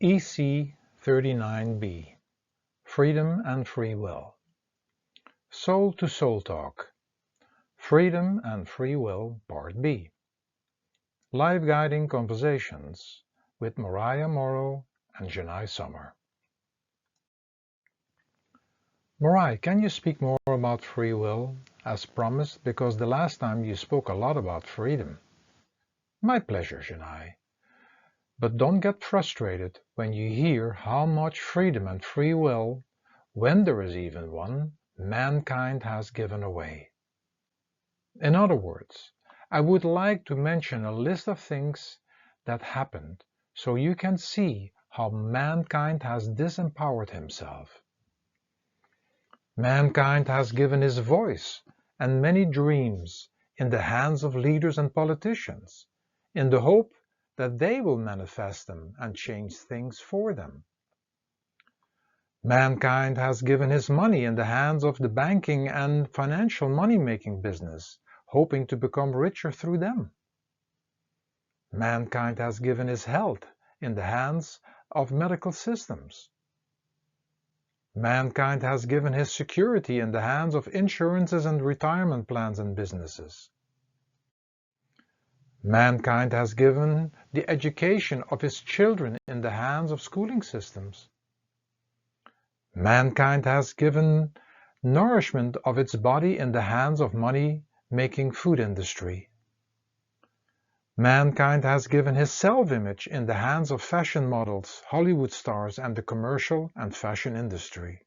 Ec39b, Freedom and Free Will. Soul to Soul Talk, Freedom and Free Will, Part B. Life Guiding Conversations with Morai, Amoro and Jenai Summer. Morai, can you speak more about free will, as promised, because the last time you spoke a lot about freedom? My pleasure, Jenai. But don't get frustrated when you hear how much freedom and free will, when there is even one, mankind has given away. In other words, I would like to mention a list of things that happened so you can see how mankind has disempowered himself. Mankind has given his voice and many dreams in the hands of leaders and politicians, in the hope that they will manifest them and change things for them. Mankind has given his money in the hands of the banking and financial money-making business, hoping to become richer through them. Mankind has given his health in the hands of medical systems. Mankind has given his security in the hands of insurances and retirement plans and businesses. Mankind has given the education of his children in the hands of schooling systems. Mankind has given nourishment of its body in the hands of money-making food industry. Mankind has given his self-image in the hands of fashion models, Hollywood stars, and the commercial and fashion industry.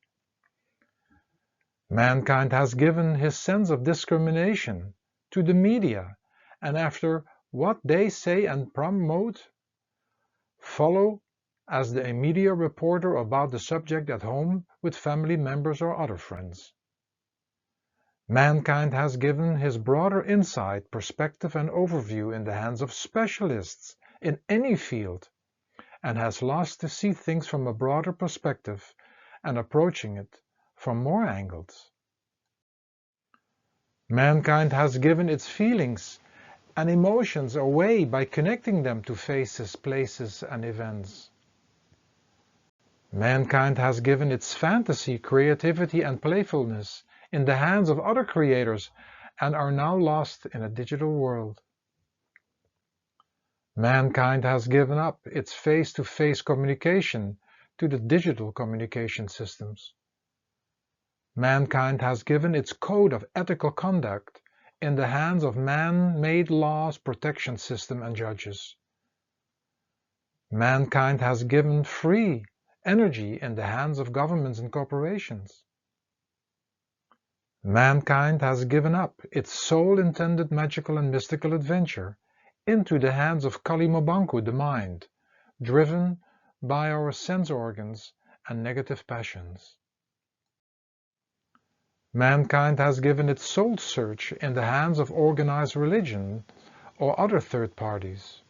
Mankind has given his sense of discrimination to the media, and after what they say and promote, follow as the media reporter about the subject at home with family members or other friends. Mankind has given his broader insight, perspective and overview in the hands of specialists in any field, and has lost to see things from a broader perspective and approaching it from more angles. Mankind has given its feelings and emotions away by connecting them to faces, places and events. Mankind has given its fantasy, creativity and playfulness in the hands of other creators and are now lost in a digital world. Mankind has given up its face-to-face communication to the digital communication systems. Mankind has given its code of ethical conduct in the hands of man-made laws, protection system and judges. Mankind has given free energy in the hands of governments and corporations. Mankind has given up its soul-intended magical and mystical adventure into the hands of Kalimobanku, the mind, driven by our sense organs and negative passions. Mankind has given its soul search in the hands of organized religion or other third parties.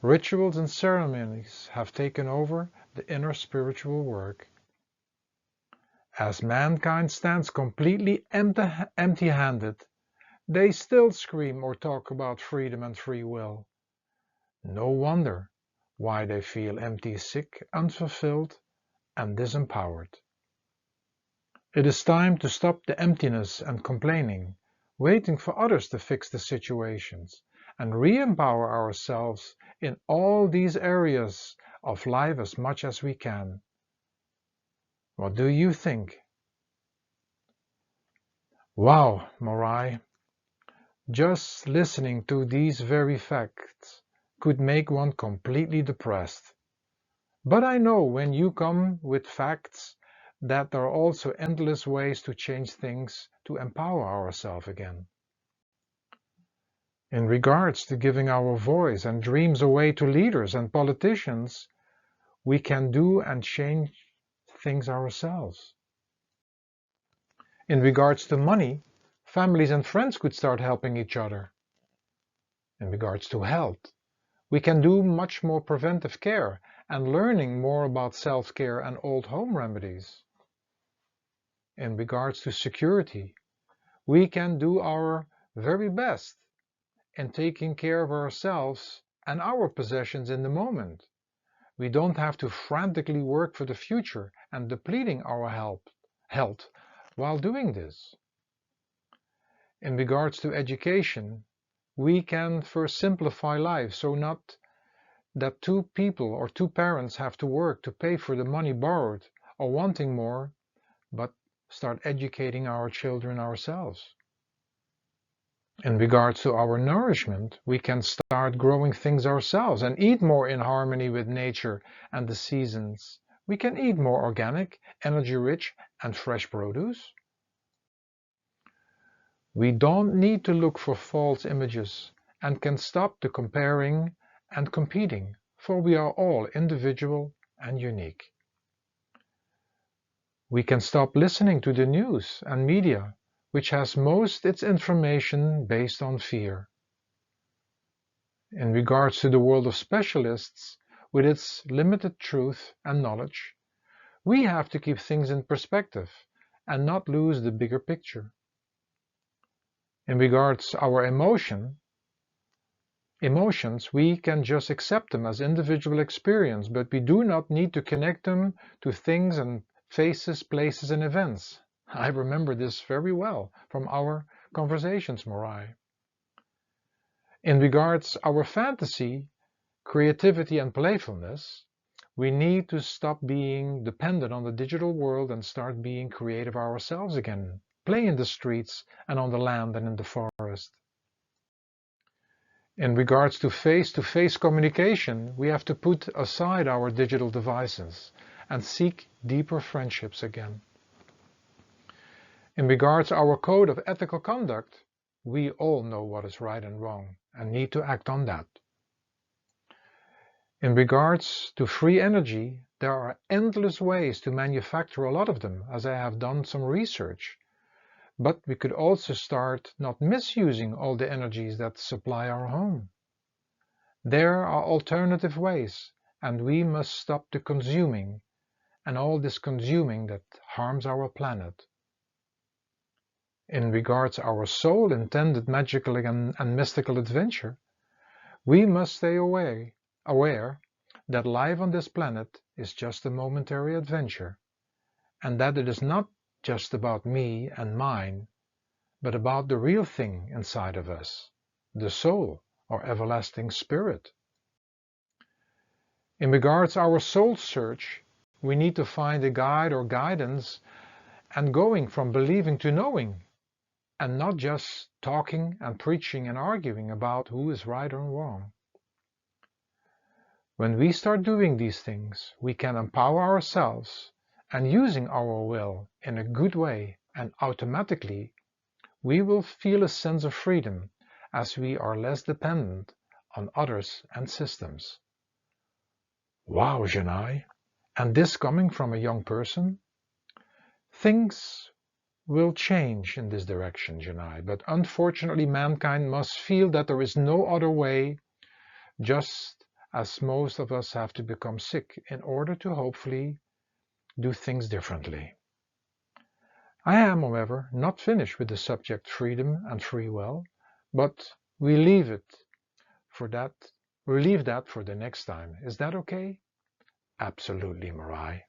Rituals and ceremonies have taken over the inner spiritual work. As mankind stands completely empty-handed, they still scream or talk about freedom and free will. No wonder why they feel empty, sick, unfulfilled, and disempowered. It is time to stop the emptiness and complaining, waiting for others to fix the situations, and re-empower ourselves in all these areas of life as much as we can. What do you think? Wow, Morai, just listening to these very facts could make one completely depressed. But I know when you come with facts that there are also endless ways to change things to empower ourselves again. In regards to giving our voice and dreams away to leaders and politicians, we can do and change things ourselves. In regards to money, families and friends could start helping each other. In regards to health, we can do much more preventive care and learning more about self-care and old home remedies. In regards to security, we can do our very best in taking care of ourselves and our possessions in the moment, We don't have to frantically work for the future and depleting our health while doing this. In regards to education, we can first simplify life so not that two people or two parents have to work to pay for the money borrowed or wanting more, but start educating our children ourselves. In regards to our nourishment, we can start growing things ourselves and eat more in harmony with nature and the seasons. We can eat more organic, energy-rich and fresh produce. We don't need to look for false images and can stop the comparing and competing, for we are all individual and unique. We can stop listening to the news and media, which has most its information based on fear. In regards to the world of specialists, with its limited truth and knowledge, we have to keep things in perspective and not lose the bigger picture. In regards to our emotions, we can just accept them as individual experience, but we do not need to connect them to things and faces, places and events. I remember this very well from our conversations, Morai. In regards our fantasy, creativity and playfulness, we need to stop being dependent on the digital world and start being creative ourselves again. Play in the streets and on the land and in the forest. In regards to face-to-face communication, we have to put aside our digital devices and seek deeper friendships again. In regards to our code of ethical conduct, we all know what is right and wrong and need to act on that. In regards to free energy, there are endless ways to manufacture a lot of them, as I have done some research. But we could also start not misusing all the energies that supply our home. There are alternative ways, and we must stop the consuming and all this consuming that harms our planet. In regards to our soul intended magical and mystical adventure, we must stay aware that life on this planet is just a momentary adventure, and that it is not just about me and mine, but about the real thing inside of us, the soul or everlasting spirit. In regards to our soul search, we need to find a guide or guidance and going from believing to knowing, and not just talking and preaching and arguing about who is right or wrong. When we start doing these things, we can empower ourselves and using our will in a good way, and automatically we will feel a sense of freedom as we are less dependent on others and systems. Wow, Jenai, and this coming from a young person? Things will change in this direction, Jenai, but unfortunately mankind must feel that there is no other way, just as most of us have to become sick in order to hopefully do things differently. I am, however, not finished with the subject freedom and free will, but we leave that for the next time. Is that okay? Absolutely, Morai.